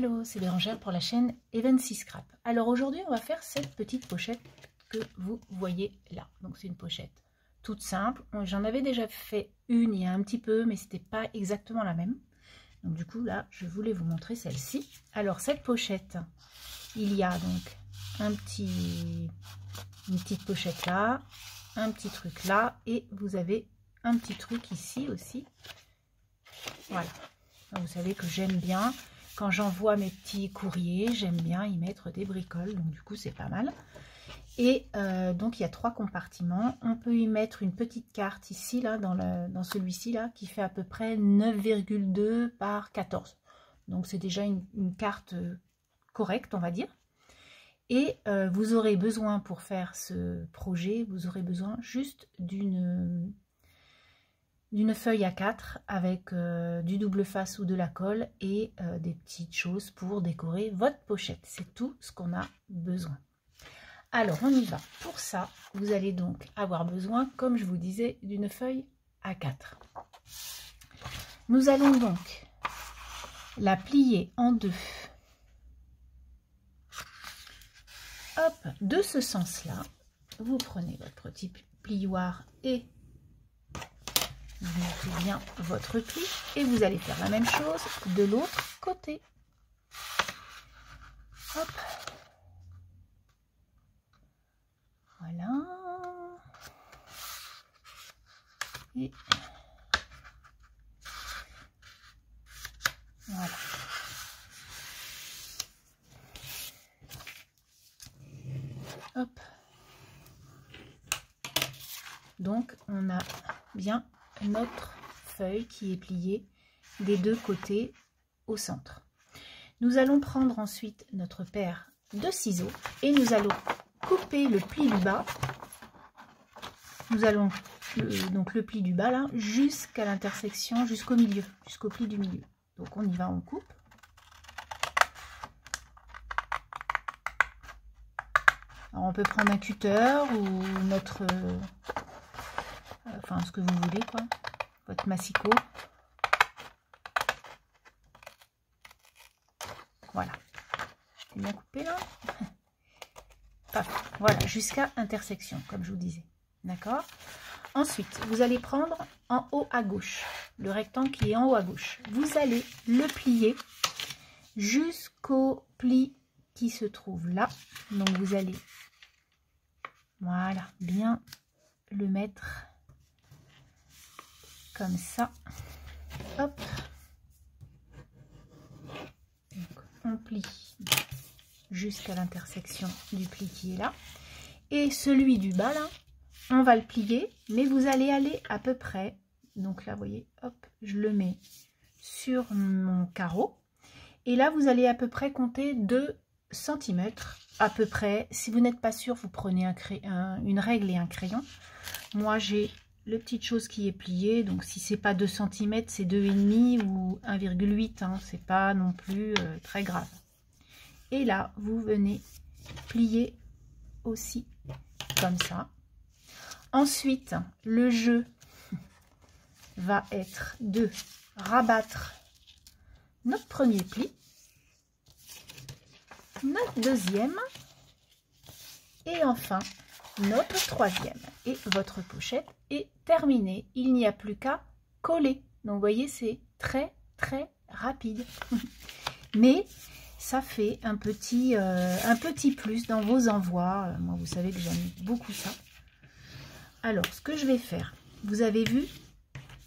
Allô, c'est Bérangère pour la chaîne Evency Scrap. Alors aujourd'hui, on va faire cette petite pochette que vous voyez là. Donc c'est une pochette toute simple. J'en avais déjà fait une il y a un petit peu, mais c'était pas exactement la même. Donc du coup là, je voulais vous montrer celle-ci. Alors cette pochette, il y a donc une petite pochette là, un petit truc là, et vous avez un petit truc ici aussi. Voilà. Donc, vous savez que j'aime bien. Quand j'envoie mes petits courriers, j'aime bien y mettre des bricoles, donc du coup c'est pas mal. Et donc il y a 3 compartiments. On peut y mettre une petite carte ici, là, dans celui-ci, là, qui fait à peu près 9,2 par 14. Donc c'est déjà une carte correcte, on va dire. Et vous aurez besoin, pour faire ce projet, vous aurez besoin juste d'une feuille A4 avec du double face ou de la colle et des petites choses pour décorer votre pochette. C'est tout ce qu'on a besoin. Alors on y va. Pour ça, vous allez donc avoir besoin, comme je vous disais, d'une feuille A4. Nous allons donc la plier en deux. Hop, de ce sens-là, vous prenez votre petit plioir et vous mettez bien votre pli et vous allez faire la même chose de l'autre côté. Hop. Voilà. Et voilà. Hop. Donc on a bien notre feuille qui est pliée des deux côtés au centre. Nous allons prendre ensuite notre paire de ciseaux et nous allons couper le pli du bas. Nous allons donc le pli du bas là jusqu'à l'intersection, jusqu'au milieu, jusqu'au pli du milieu. Donc on y va, on coupe. Alors on peut prendre un cutter ou notre enfin ce que vous voulez quoi, votre massicot. Voilà, je t'ai bien coupé là. Paf, voilà, jusqu'à intersection comme je vous disais, d'accord. Ensuite vous allez prendre en haut à gauche le rectangle qui est en haut à gauche, vous allez le plier jusqu'au pli qui se trouve là. Donc vous allez, voilà, bien le mettre comme ça. Hop, donc on plie jusqu'à l'intersection du pli qui est là, et celui du bas là on va le plier, mais vous allez aller à peu près, donc là vous voyez, hop, je le mets sur mon carreau et là vous allez à peu près compter 2 cm à peu près. Si vous n'êtes pas sûr, vous prenez une règle et un crayon. Moi j'ai le petite chose qui est pliée, donc si c'est pas 2 cm, c'est 2,5 ou 1,8, hein, c'est pas non plus très grave. Et là vous venez plier aussi comme ça. Ensuite le jeu va être de rabattre notre premier pli, notre deuxième et enfin notre troisième, et votre pochette est terminée. Il n'y a plus qu'à coller. Donc vous voyez, c'est très rapide mais ça fait un petit plus dans vos envois. Moi vous savez que j'aime beaucoup ça. Alors ce que je vais faire, vous avez vu,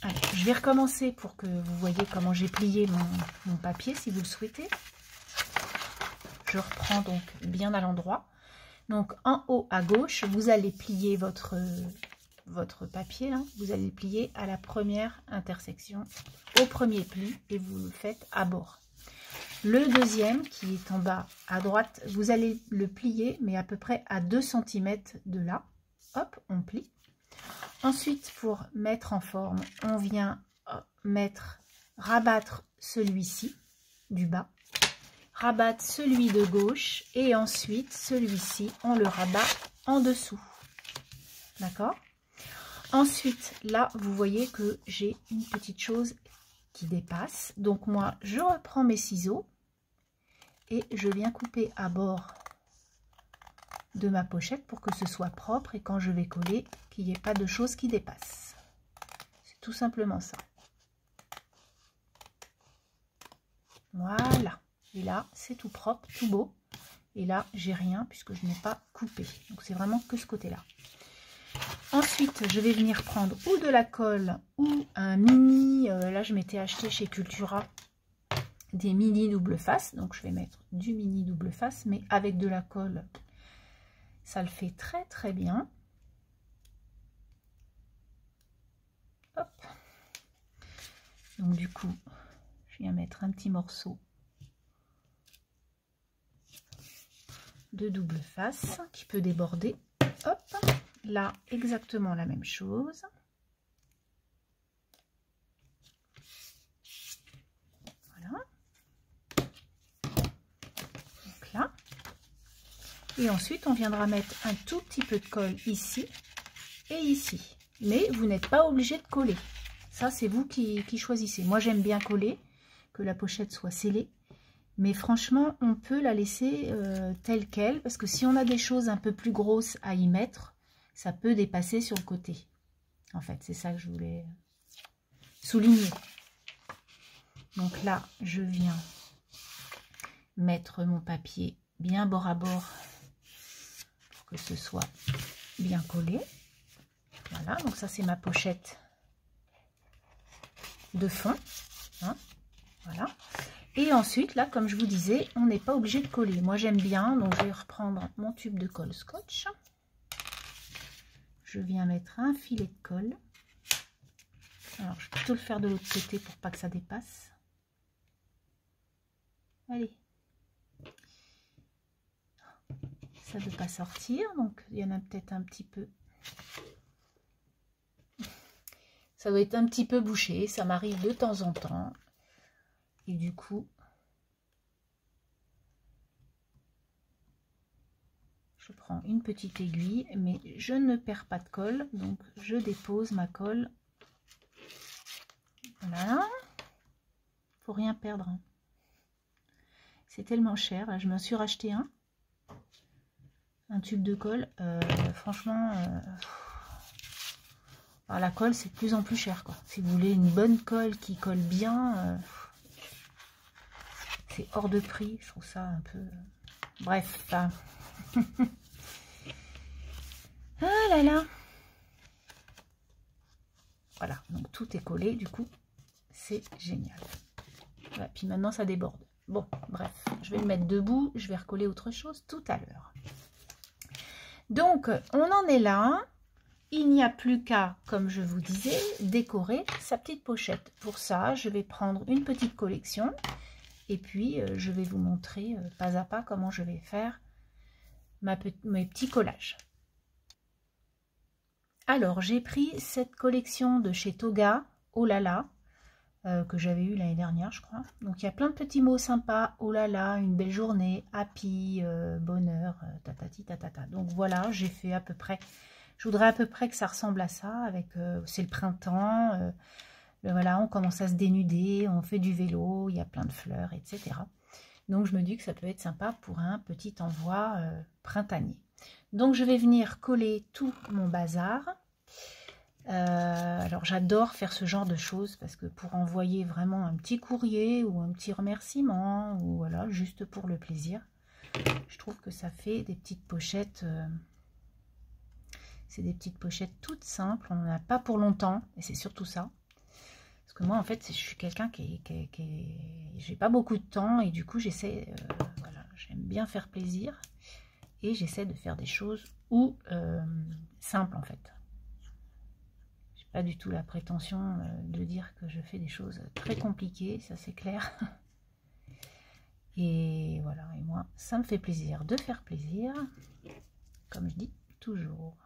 allez, je vais recommencer pour que vous voyez comment j'ai plié mon papier si vous le souhaitez. Je reprends donc bien à l'endroit. Donc en haut à gauche, vous allez plier votre papier, là. Vous allez le plier à la première intersection, au premier pli, et vous le faites à bord. Le deuxième qui est en bas à droite, vous allez le plier, mais à peu près à 2 cm de là. Hop, on plie. Ensuite, pour mettre en forme, on vient rabattre celui-ci du bas, rabattre celui de gauche et ensuite celui-ci, on le rabat en dessous. D'accord? Ensuite, là, vous voyez que j'ai une petite chose qui dépasse. Donc moi, je reprends mes ciseaux et je viens couper à bord de ma pochette pour que ce soit propre et quand je vais coller, qu'il n'y ait pas de choses qui dépassent. C'est tout simplement ça. Voilà. Et là, c'est tout propre, tout beau. Et là, j'ai rien puisque je n'ai pas coupé. Donc, c'est vraiment que ce côté-là. Ensuite, je vais venir prendre ou de la colle ou un mini. Là, je m'étais acheté chez Cultura des mini double face. Donc, je vais mettre du mini double face, mais avec de la colle, ça le fait très, très bien. Hop. Donc, du coup, je viens mettre un petit morceau de double face qui peut déborder. Hop, là exactement la même chose. Voilà. Donc là. Et ensuite on viendra mettre un tout petit peu de colle ici et ici. Mais vous n'êtes pas obligé de coller. Ça c'est vous qui choisissez. Moi j'aime bien coller, que la pochette soit scellée. Mais franchement, on peut la laisser telle qu'elle, parce que si on a des choses un peu plus grosses à y mettre, ça peut dépasser sur le côté. En fait, c'est ça que je voulais souligner. Donc là, je viens mettre mon papier bien bord à bord pour que ce soit bien collé. Voilà, donc ça c'est ma pochette de fond. Hein, voilà. Et ensuite, là, comme je vous disais, on n'est pas obligé de coller. Moi, j'aime bien, donc je vais reprendre mon tube de colle scotch. Je viens mettre un filet de colle. Alors, je vais plutôt le faire de l'autre côté pour pas que ça dépasse. Allez. Ça ne veut pas sortir, donc il y en a peut-être un petit peu. Ça doit être un petit peu bouché, ça m'arrive de temps en temps. Et du coup, je prends une petite aiguille, mais je ne perds pas de colle, donc je dépose ma colle. Voilà. Faut rien perdre. C'est tellement cher. Là, je m'en suis racheté un tube de colle. Franchement, alors la colle, c'est de plus en plus cher, quoi. Si vous voulez une bonne colle qui colle bien, c'est hors de prix. Je trouve ça un peu... Bref. Ah là là. Voilà, donc tout est collé, du coup, c'est génial. Voilà, puis maintenant, ça déborde. Bon, bref, je vais le mettre debout. Je vais recoller autre chose tout à l'heure. Donc, on en est là. Il n'y a plus qu'à, comme je vous disais, décorer sa petite pochette. Pour ça, je vais prendre une petite collection et puis je vais vous montrer pas à pas comment je vais faire mes petits collages. Alors, j'ai pris cette collection de chez Toga, Oh là là, que j'avais eu l'année dernière, je crois. Donc, il y a plein de petits mots sympas. Oh là là, une belle journée, happy, bonheur, tatati tatata. Donc, voilà, j'ai fait à peu près... Je voudrais à peu près que ça ressemble à ça, avec c'est le printemps, voilà, on commence à se dénuder, on fait du vélo, il y a plein de fleurs, etc. Donc je me dis que ça peut être sympa pour un petit envoi printanier. Donc je vais venir coller tout mon bazar. Alors j'adore faire ce genre de choses, parce que pour envoyer vraiment un petit courrier ou un petit remerciement, ou voilà, juste pour le plaisir, je trouve que ça fait des petites pochettes... C'est des petites pochettes toutes simples, on n'en a pas pour longtemps, et c'est surtout ça. Parce que moi, en fait, je suis quelqu'un qui j'ai pas beaucoup de temps, et du coup, j'essaie, voilà, j'aime bien faire plaisir, et j'essaie de faire des choses simples, en fait. J'ai pas du tout la prétention de dire que je fais des choses très compliquées, ça c'est clair. Et voilà, et moi, ça me fait plaisir de faire plaisir, comme je dis toujours.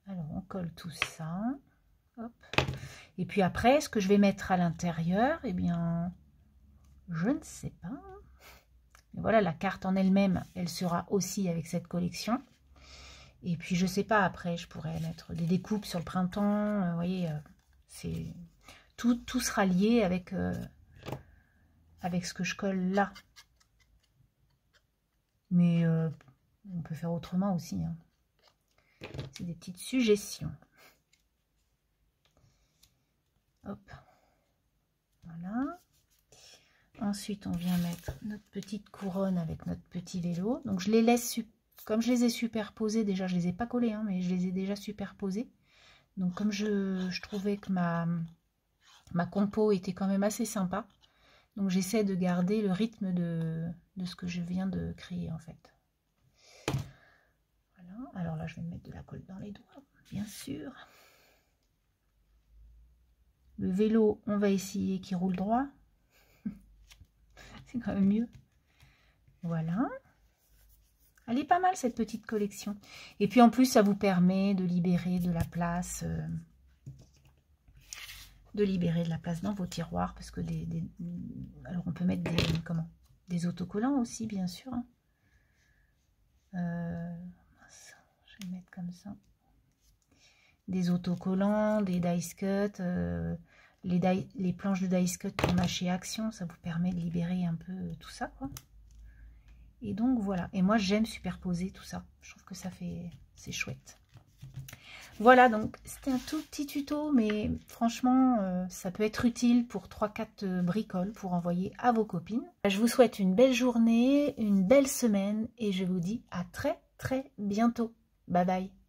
Alors, on colle tout ça. Hop. Et puis après, ce que je vais mettre à l'intérieur, eh bien, je ne sais pas. Mais voilà, la carte en elle-même, elle sera aussi avec cette collection. Et puis, je ne sais pas, après, je pourrais mettre des découpes sur le printemps. Vous voyez, tout sera lié avec avec ce que je colle là. Mais on peut faire autrement aussi, hein. C'est des petites suggestions. Hop. Voilà. Ensuite, on vient mettre notre petite couronne avec notre petit vélo. Donc, je les laisse, comme je les ai superposés, déjà, je les ai pas collés, hein, mais je les ai déjà superposés. Donc, comme je trouvais que ma compo était quand même assez sympa, donc j'essaie de garder le rythme de ce que je viens de créer, en fait. Voilà. Alors là, je vais mettre de la colle dans les doigts, bien sûr. Le vélo, on va essayer qu'il roule droit. C'est quand même mieux. Voilà. Elle est pas mal cette petite collection. Et puis en plus, ça vous permet de libérer de la place. Dans vos tiroirs. Parce que alors on peut mettre des autocollants aussi, bien sûr. Je vais mettre comme ça. Des autocollants, des dice cut. Les planches de dice cut qu'on a chez Action, ça vous permet de libérer un peu tout ça, quoi. Et donc voilà. Et moi j'aime superposer tout ça. Je trouve que c'est chouette. Voilà, donc c'était un tout petit tuto, mais franchement ça peut être utile pour 3-4 bricoles pour envoyer à vos copines. Je vous souhaite une belle journée, une belle semaine et je vous dis à très très bientôt. Bye bye.